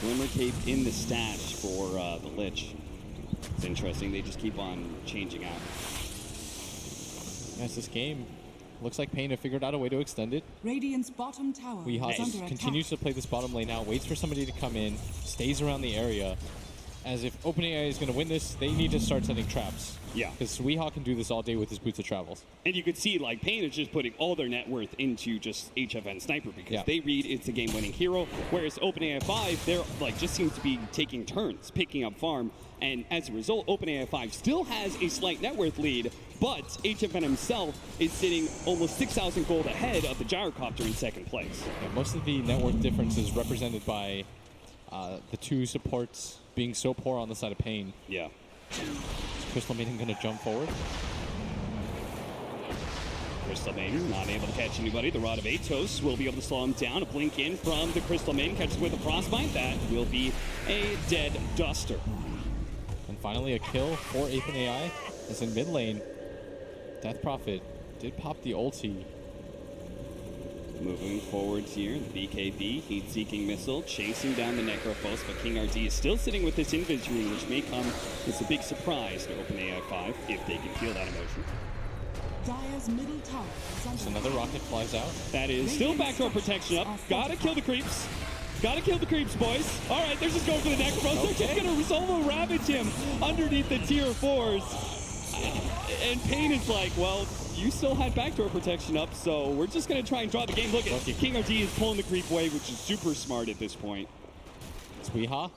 Glimmer Cape in the stash for the Lich. It's interesting. They just keep on changing out. Yes, this game looks like paiN have figured out a way to extend it. Radiant's bottom tower is Weehaw under continues to play this bottom lane out, waits for somebody to come in, stays around the area. As if OpenAI is going to win this, they need to start setting traps. Yeah. Because Weehaw can do this all day with his boots of travels. And you could see, like, paiN is just putting all their net worth into just HFN Sniper because they read it's a game-winning hero, whereas OpenAI 5, they're, like, just seems to be taking turns, picking up farm, and as a result, OpenAI 5 still has a slight net worth lead, but HFN himself is sitting almost 6,000 gold ahead of the Gyrocopter in second place. Yeah, most of the net worth difference is represented by the two supports being so poor on the side of paiN. Yeah. Crystal Maiden going to jump forward. Crystal Maiden not able to catch anybody. The Rod of Atos will be able to slow him down. A blink in from the Crystal Maiden catches with a Frostbite. That will be a dead Duster. And finally a kill for OpenAI as in mid lane. Death Prophet did pop the ulti. Moving forwards here, the BKB, heat-seeking missile, chasing down the Necrophos, but King RD is still sitting with this Invis rune, which may come as a big surprise to OpenAI 5 if they can feel that emotion. Dire's middle tower is under So another rocket flies out. That is still backdoor protection up. Gotta kill the creeps. Gotta kill the creeps, boys. All right, they're just going for the Necrophos. They're just gonna solo ravage him underneath the tier 4s. And paiN is like, well, you still had backdoor protection up, so we're just going to try and draw the game. Look at King RD is pulling the creep away, which is super smart at this point. It's Weehaw.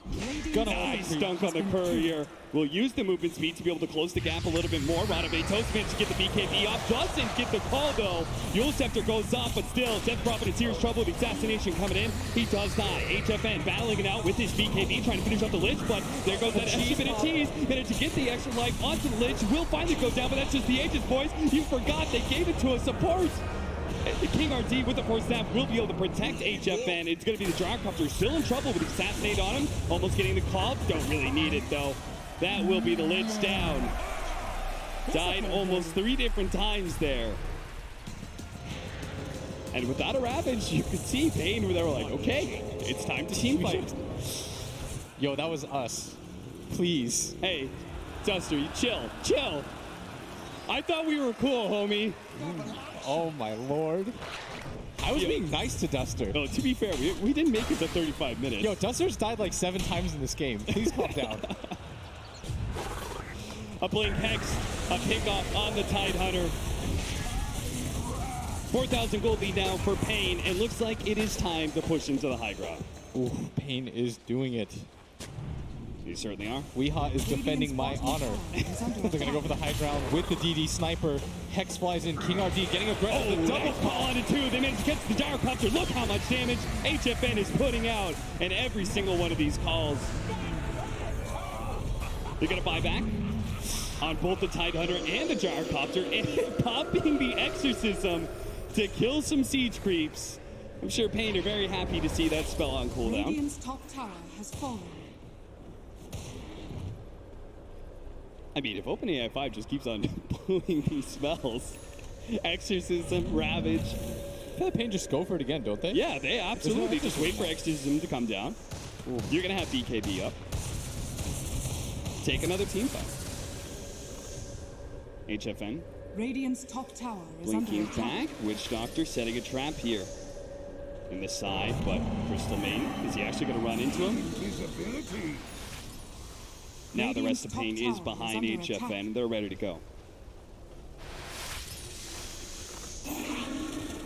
Nice dunk on the courier. Will use the movement speed to be able to close the gap a little bit more. Rod of Atos managed to get the BKB off. Doesn't get the call, though. Yule Scepter goes off, but still, Death Prophet in serious trouble with assassination coming in. He does die. HFN battling it out with his BKB, trying to finish up the Lich, but there goes that extra bit of cheese. Managed to get the extra life onto the Lich. Will finally go down, but that's just the Aegis, boys. You forgot they gave it to a support. The King RD with the force snap will be able to protect HFN. It's going to be the Gyrocopter still in trouble with Assassinate on him. Almost getting the call. Don't really need it, though. That will be the Lich down. Died almost 3 different times there. And without a Ravage, you could see paiN where they were like, okay, it's time to team fight. Yo, that was us. Please. Hey, Duster, you chill. I thought we were cool, homie. Oh my lord. I was being nice to Duster. No, to be fair, we didn't make it to 35 minutes. Yo, Duster's died like 7 times in this game. Please calm down. A Blink Hex, a pickoff on the Tidehunter. 4,000 gold lead now for paiN, and looks like it is time to push into the high ground. Ooh, paiN is doing it. You certainly are. Weehaw is defending my honor. They're going to go for the high ground with the DD sniper. Hex flies in. King RD getting aggressive. Oh, double call on it too. They managed to catch the Gyrocopter. Look how much damage HFN is putting out. And every single one of these calls. They're going to buy back on both the Tidehunter and the Gyrocopter. And popping the Exorcism to kill some siege creeps. I'm sure paiN are very happy to see that spell on cooldown. Radiant's top tower has fallen. I mean, if OpenAI 5 just keeps on pulling these spells, Exorcism, Ravage. paiN just go for it again, don't they? Yeah, they absolutely just wait for Exorcism to come down. Ooh. You're going to have BKB up. Take another team fight. HFN. Radiant's top tower is under Blinking attack. back. Witch Doctor setting a trap here. In the side, but Crystal Maiden, is he actually going to run into him? Invisibility. Now the rest of Radiant's paiN is top tower is behind under HFN. attack. They're ready to go.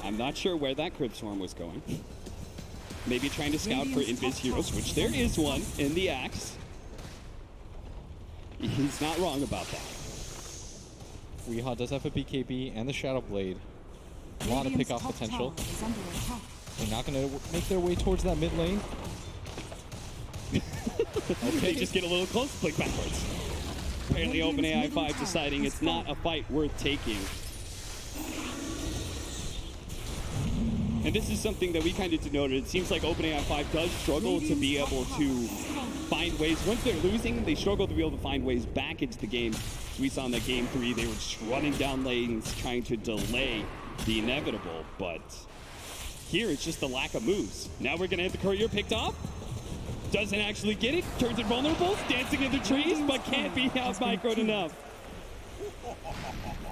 I'm not sure where that Crypt Swarm was going. Maybe trying to scout for Radiant's Invis top heroes, tower which is there under is one attack. in the Axe. He's not wrong about that. Weehaw does have a BKB and the Shadow Blade. A lot of Radiant's pick-off top potential. tower is under attack. They're not going to make their way towards that mid lane. They just get a little close, click backwards. Apparently Radiant's OpenAI middle 5 tower deciding is it's not a falling. fight worth taking. And this is something that we kind of denoted. It seems like OpenAI 5 does struggle to be able to find ways. Once they're losing, they struggle to be able to find ways back into the game. We saw in that game 3, they were just running down lanes, trying to delay the inevitable. But here it's just the lack of moves. Now we're going to have the courier picked off. Doesn't actually get it. Turns it vulnerable. Dancing in the trees, but can't be out microed enough.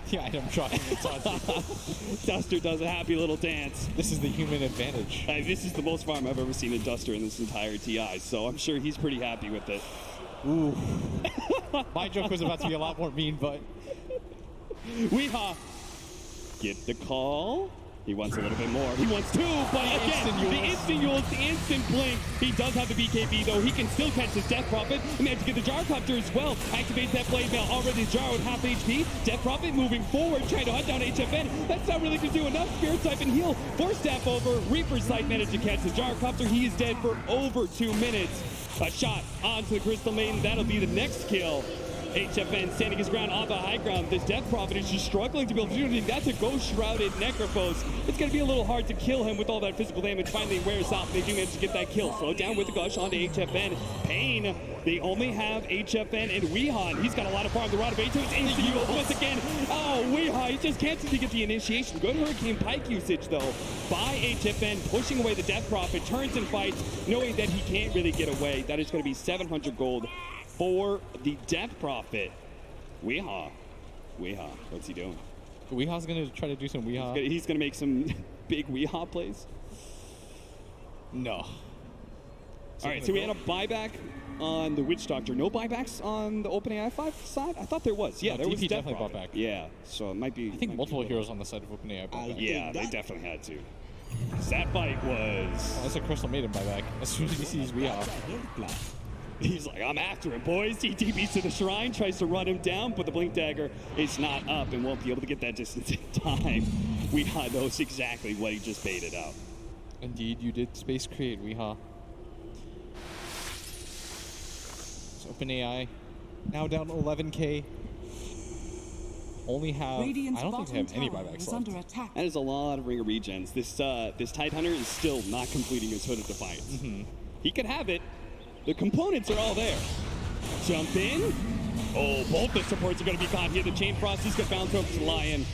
Yeah, I'm trying. It's on. Duster does a happy little dance. This is the human advantage. This is the most farm I've ever seen in Duster in this entire TI, so I'm sure he's pretty happy with it. Ooh. My joke was about to be a lot more mean, but Weehaw. Get the call. He wants a little bit more. He wants two, but again, the instant Yules, the instant blink. He does have the BKB, though. He can still catch his Death Prophet. And managed to get the Gyrocopter as well. Activates that blade mail. Already Jar with half HP. Death Prophet moving forward, trying to hunt down HFN. That's not really going to do enough. Spirit Type and heal. Force Staff over. Reaper's Sight managed to catch the Gyrocopter. He is dead for over 2 minutes. A shot onto the Crystal Maiden. That'll be the next kill. HFN standing his ground on the high ground. This Death Prophet is just struggling to be able to do anything. That's a Ghost-Shrouded Necrophos. It's going to be a little hard to kill him with all that physical damage. Finally wears off. They do manage to get that kill. Slow down with the Gush onto HFN. paiN, they only have HFN and Weehan. He's got a lot of farm. The Rod of Ato is into you once again. Oh, Weehan, he just can't seem to get the initiation. Good Hurricane Pike usage, though, by HFN, pushing away the Death Prophet. Turns and fights, knowing that he can't really get away. That is going to be 700 gold for the Death Prophet. Weehaw. What's he doing? Weehaw's going to try to do some Weehaw. He's going to make some big Weehaw plays. No. All right, so we had a buyback on the Witch Doctor. No buybacks on the OpenAI 5 side? I thought there was. Yeah, No, there was DP Death definitely bought Prophet. back. Yeah, so it might be. I think multiple heroes on the side of OpenAI bought back. Yeah, they definitely had to. 'Cause that fight was. That's a Crystal Maiden buyback. As soon as he sees Weehaw. He's like, I'm after him, boys. He TPs to the shrine, tries to run him down, but the Blink Dagger is not up and won't be able to get that distance in time. Weehaw knows exactly what he just baited out. Indeed, you did space create Weehaw. So OpenAI now down to 11K. Only have, Radiant's I don't think they have any bottom tower buybacks is left. under attack. That is a lot of ringer regens. This Tidehunter is still not completing his Hood of Defiance. He could have it. The components are all there. Jump in. Oh, both the supports are going to be caught here. The Chain Frost is going to bounce over to Lion.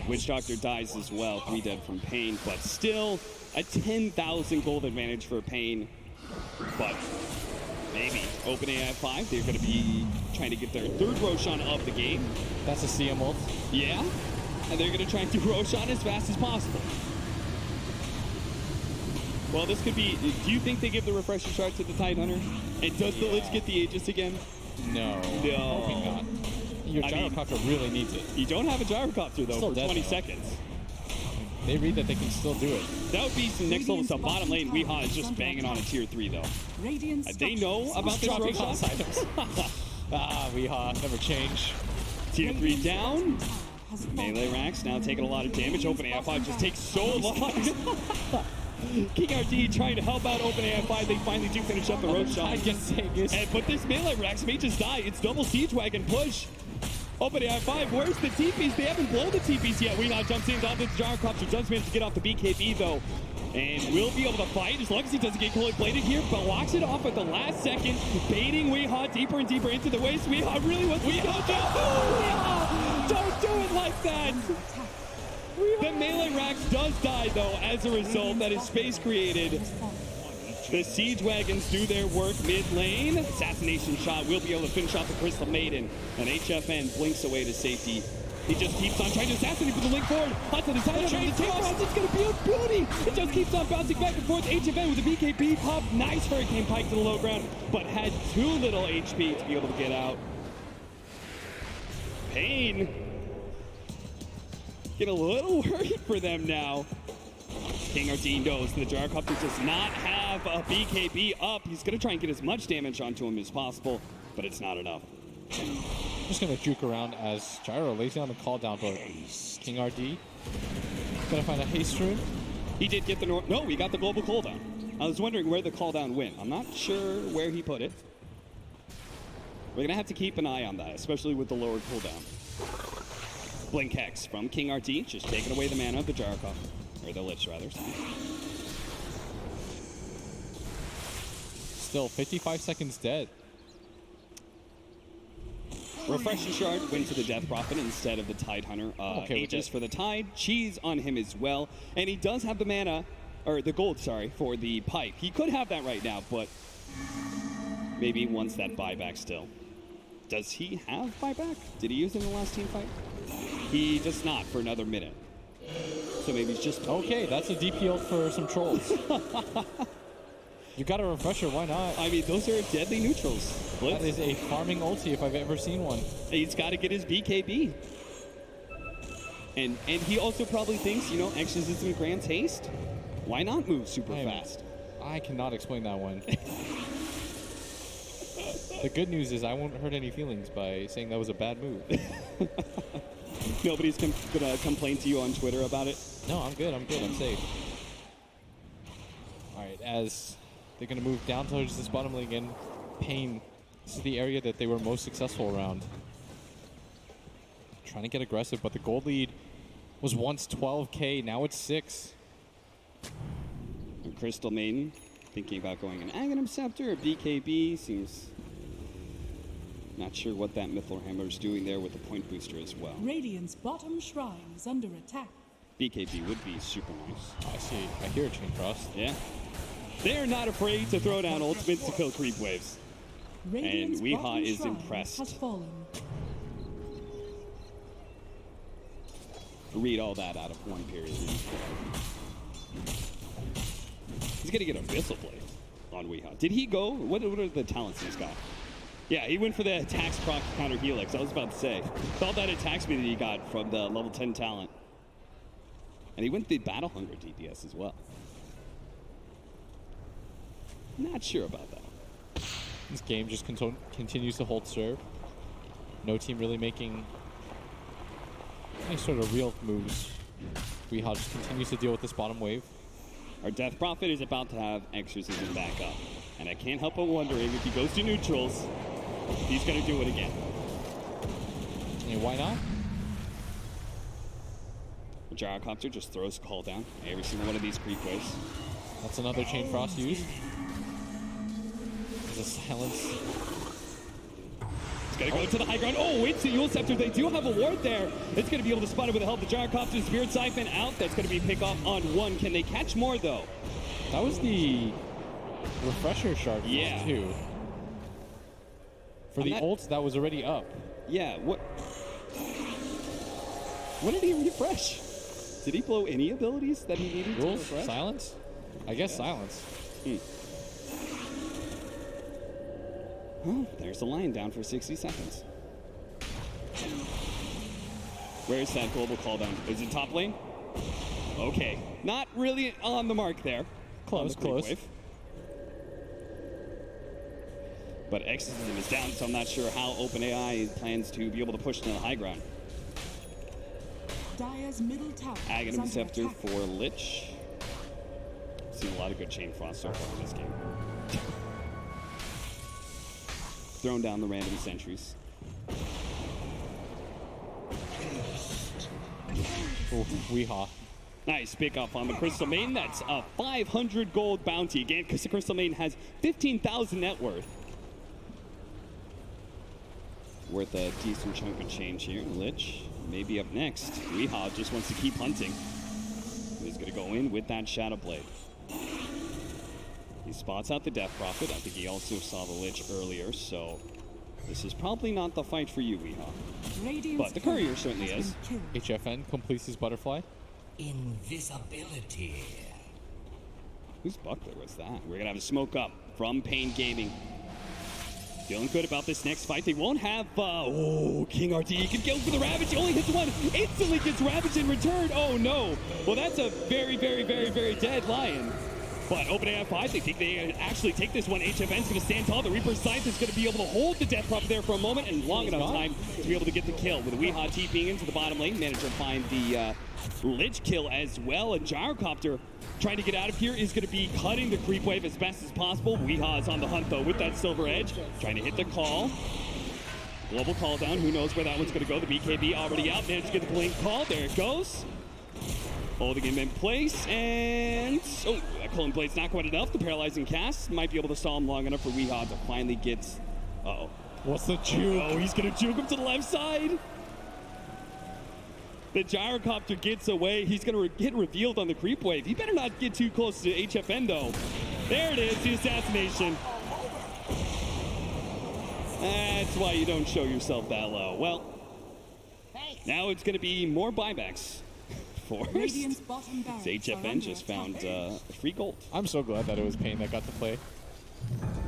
Witch Doctor dies as well. 3 dead from paiN, but still a 10,000 gold advantage for paiN. But maybe OpenAI 5, they're going to be trying to get their third Roshan of the game. That's a CM ult. Yeah, and they're going to try and do Roshan as fast as possible. Well, this could be. Do you think they give the refresher shard to the Tidehunter? And does the Lich get the Aegis again? No. Hoping not. Your Gyrocopter really needs it. You don't have a Gyrocopter, though, Still for dead, 20 though. seconds. They read that they can still do it. That would be some next level stuff. Bottom lane, Weehaw is just banging on a tier 3, though. They know about this Dropping Roshan? boss items. Weehaw, never change. Tier 3 down. Melee racks now taking a lot of damage. OpenAI 5 just takes so long. King RD trying to help out OpenAI 5. They finally do finish up the Roshan. But this melee racks may just die. It's double Siege Wagon push. OpenAI 5, where's the TPs? They haven't blown the TPs yet. Weehaw jumps in onto the Gyrocopter. Does manage to get off the BKB, though. And will be able to fight as long as he doesn't get cold bladed here, but walks it off at the last second, baiting Weehaw deeper and deeper into the waist. Weehaw really wants to go down. Weehaw! Don't do it like that! The melee Rax does die, though, as a result. That is space created. The Siege Wagons do their work mid lane. Assassination shot will be able to finish off the Crystal Maiden. And HFN blinks away to safety. He just keeps on trying to assassinate with the link forward. Onto the side of the tail cross. It's going to be a beauty. It just keeps on bouncing back and forth. HFN with the BKB pop. Nice Hurricane Pike to the low ground, but had too little HP to be able to get out. paiN. Get a little worried for them now. King RD knows the Gyrocopter does not have a BKB up. He's going to try and get as much damage onto him as possible, but it's not enough. Just going to juke around as Gyro lays down the call down, but King RD going to find a haste rune. He did get the no, he got the global cooldown. I was wondering where the cooldown went. I'm not sure where he put it. We're going to have to keep an eye on that, especially with the lower cooldown. Blink Hex from King RD, just taking away the mana of the Gyrocopter. Or the Lich, rather. Still 55 seconds dead. Refreshing Shard went to the Death Prophet instead of the Tidehunter. Aegis for the Tide, Cheese on him as well. And he does have the mana, or the gold, sorry, for the Pipe. He could have that right now, but Maybe he wants that buyback still. Does he have buyback? Did he use it in the last team fight? He does not for another minute. So maybe he's just... Okay, that's a DP ult for some trolls. You got a refresher, why not? I mean, those are deadly neutrals. That is a farming ulti if I've ever seen one. He's got to get his BKB. And he also probably thinks, you know, Exorcism grants haste. Why not move super fast? I cannot explain that one. The good news is I won't hurt any feelings by saying that was a bad move. Nobody's gonna complain to you on Twitter about it? No, I'm good, I'm safe. Alright, as they're gonna move down towards this bottom lane again, paiN, this is the area that they were most successful around. Trying to get aggressive, but the gold lead was once 12k, now it's 6. And Crystal Maiden thinking about going an Aghanim Scepter or BKB. Seems not sure what that Mithril Hammer is doing there with the point booster as well. Radiant's bottom shrine is under attack. BKB would be super nice. I see, I hear a Chain Frost. Yeah. They're not afraid to throw down ultimates to kill creep waves. Radiant's Weehaw bottom is shrine impressed. has fallen. Read all that out of one period. He's gonna get a Abyssal Blade on Weehaw. Did he go? What are the talents he's got? Yeah, he went for the attacks proc counter helix. I was about to say. All that attack speed that he got from the level 10 talent. And he went the Battle Hunger DPS as well. Not sure about that. This game just continues to hold serve. No team really making any sort of real moves. Weehaw just continues to deal with this bottom wave. Our Death Prophet is about to have Exorcism back up. And I can't help but wondering if he goes to neutrals, he's going to do it again. And why not? The Gyrocopter just throws Call down every single one of these creep waves. That's another Chain Frost used. There's a silence. He's going to go to the high ground. Oh, it's the Eul Scepter. They do have a ward there. It's going to be able to spot it with the help of the Gyrocopter. Spirit Siphon out. That's going to be pick off on one. Can they catch more, though? That was the refresher shard too. For the ult that was already up. Yeah, what did he refresh? Did he blow any abilities that he needed to refresh? Silence? I guess silence. Well, there's the line down for 60 seconds. Where's that global call down? Is it top lane? Okay. Not really on the mark there. Close, close. Wave. But Exorcism is down, so I'm not sure how OpenAI plans to be able to push to the high ground. Dire's middle tower is Aghanim under Scepter attack. for Lich. Seen a lot of good Chain Frost so far in this game. Throwing down the random sentries. Oh, Weehaw. Nice pick up on the Crystal Maiden. That's a 500 gold bounty. Again, because the Crystal Maiden has 15,000 net worth. Worth a decent chunk of change here. Lich maybe up next. Weehaw just wants to keep hunting. He's going to go in with that Shadow Blade. He spots out the Death Prophet. I think he also saw the Lich earlier, so this is probably not the fight for you, Weehaw. Radiant's But the Courier certainly has is. been killed. HFN completes his butterfly. Invisibility. Whose buckler was that? We're going to have a smoke up from paiN Gaming. Feeling good about this next fight. They won't have, King RT. He can go for the Ravage. He only hits one. Instantly gets Ravage in return. Oh, no. Well, that's a very, very, very, very dead Lion. But OpenAI 5, they think they actually take this one. HFN's going to stand tall. The Reaper's Scythe is going to be able to hold the Death Prophet there for a moment and long enough time to be able to get the kill. With Weehaw TPing into the bottom lane, managed to find the Lich kill as well. And Gyrocopter trying to get out of here is going to be cutting the creep wave as best as possible. Weehaw is on the hunt, though, with that Silver Edge. Trying to hit the call. Global call down. Who knows where that one's going to go. The BKB already out. Managed to get the blink call. There it goes. Holding him in place, and that Culling Blade's not quite enough. The paralyzing cast might be able to stall him long enough for Weehaw to finally get. What's the juke? Oh, he's gonna juke him to the left side. The Gyrocopter gets away. He's gonna get revealed on the creep wave. He better not get too close to HFN though. There it is, the assassination. That's why you don't show yourself that low. Well, now it's going to be more buybacks. Forced. Radiant's bottom barracks are HFN under just attack. found free gold. I'm so glad that it was paiN that got to play.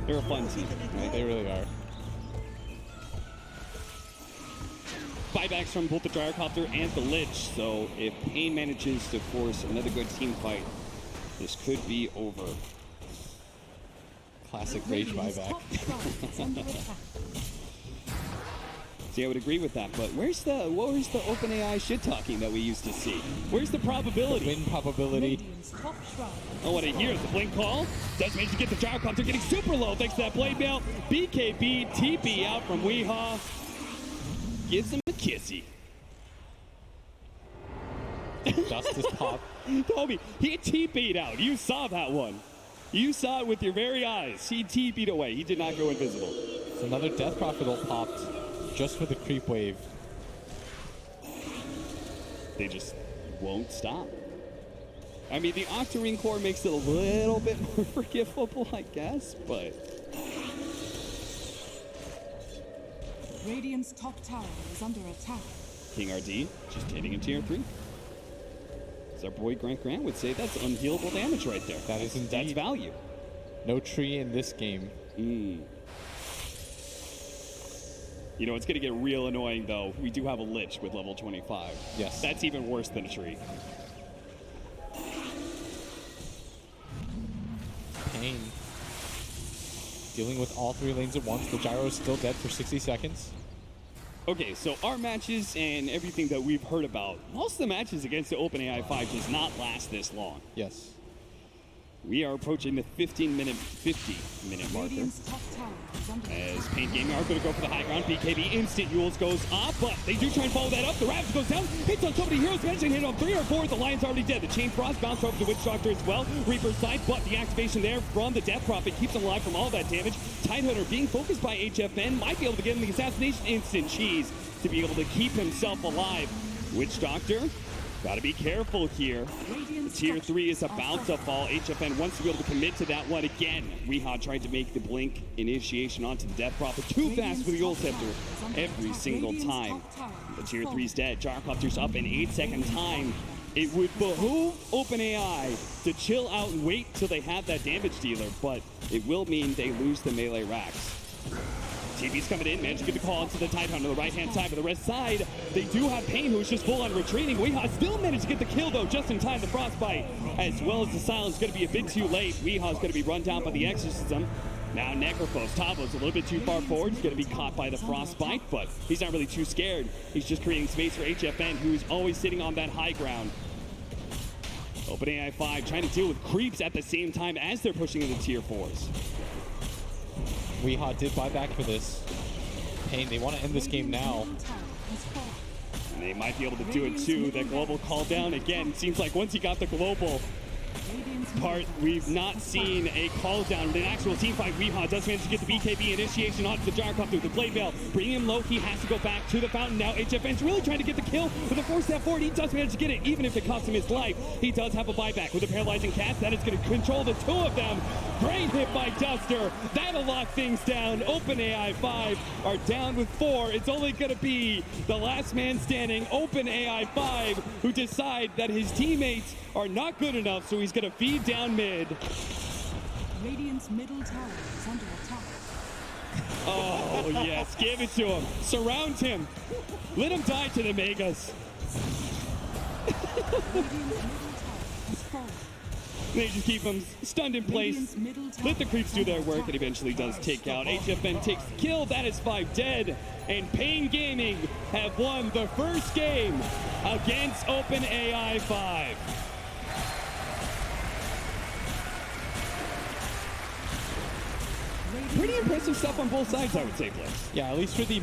They're a fun team, right? They really are. Buybacks from both the Gyrocopter and the Lich. So if paiN manages to force another good team fight, this could be over. Classic rage Radiant's buyback. top shrine is under attack. See, I would agree with that, but where's the OpenAI shit talking that we used to see? Where's the probability? Win probability. Radiant's top shrine. Oh, what I hear is the blink call. Does manage to get the Gyrocopter getting super low thanks to that blade mail. BKB TP out from Weehaw. Gives him a kissy. Dust is pop. Toby, he TP'd out. You saw that one. You saw it with your very eyes. He TP'd away. He did not go invisible. So another Death Prophet ult popped just for the creep wave. They just won't stop. I mean, the Octarine core makes it a little bit more forgivable, I guess, but... Radiant's top tower is under attack. King RD just hitting in tier 3. As our boy Grant would say, that's unhealable damage right there. That is indeed. That's value. No tree in this game. You know, it's going to get real annoying, though. We do have a Lich with level 25. Yes. That's even worse than a tree. paiN. Dealing with all 3 lanes at once. The gyro is still dead for 60 seconds. Okay, so our matches and everything that we've heard about, most of the matches against the OpenAI 5 does not last this long. Yes. We are approaching the 50 minute marker. Radiant's top tower is under As attack. paiN Gaming are going to go for the high ground. BKB instant Yules goes up, but they do try and follow that up. The Ravage goes down, hits on so many heroes, managing to hit on 3 or 4. The Lion's already dead. The Chain Frost bounced over the Witch Doctor as well. Reaper's side, but the activation there from the Death Prophet keeps him alive from all that damage. Tidehunter being focused by HFN might be able to get him the assassination instant cheese to be able to keep himself alive. Witch Doctor, gotta be careful here. Radiant's Tier 3 is structures about are to fall. HFN wants to be able to commit to that one again. Weehaw tried to make the blink initiation onto the Death Prophet too fast with the Ult Scepter every single time. The Tier 3's dead. Gyrocopter's up in 8-second time. It would behoove OpenAI to chill out and wait till they have that damage dealer, but it will mean they lose the melee racks. TV's coming in, managed to get the call into the Tidehunter on the right-hand side, but the rest side, they do have paiN, who's just full on retreating. Weehaw still managed to get the kill, though, just in time. The Frostbite, as well as the Silence, going to be a bit too late. Weehaw's going to be run down by the Exorcism. Now Necrophos, Tavo's a little bit too far forward. He's going to be caught by the Frostbite, but he's not really too scared. He's just creating space for HFN, who's always sitting on that high ground. OpenAI 5 trying to deal with creeps at the same time as they're pushing into tier 4s. Weehaw did buy back for this. paiN, they want to end this game now. Radiant's middle tower has fallen. And they might be able to do it too. That global call down again. Seems like once he got the global Radiant's part, middle we've tower not has seen a call down. In an actual team fight, Weehaw does manage to get the BKB initiation onto the Gyrocopter with the Blade Veil. Bringing him low, he has to go back to the fountain now. HFN's really trying to get the kill with a 4-step forward. He does manage to get it, even if it costs him his life. He does have a buyback with a paralyzing cast. That is going to control the 2 of them. Great hit by Duster. That'll lock things down. OpenAI 5 are down with 4. It's only going to be the last man standing, OpenAI 5, who decide that his teammates are not good enough, so he's going to feed down mid. Radiant's middle tower is under attack. Oh, yes. Give it to him. Surround him. Let him die to the Megas. Radiant's middle tower has fallen. They just keep him stunned in place. Radiant's middle tower Let the creeps do their is under work. It attack. eventually does take out. HFN takes the kill. That is 5 dead. And paiN Gaming have won the first game against OpenAI 5. Pretty impressive stuff on both sides, I would say, Blitz. Yeah, at least for the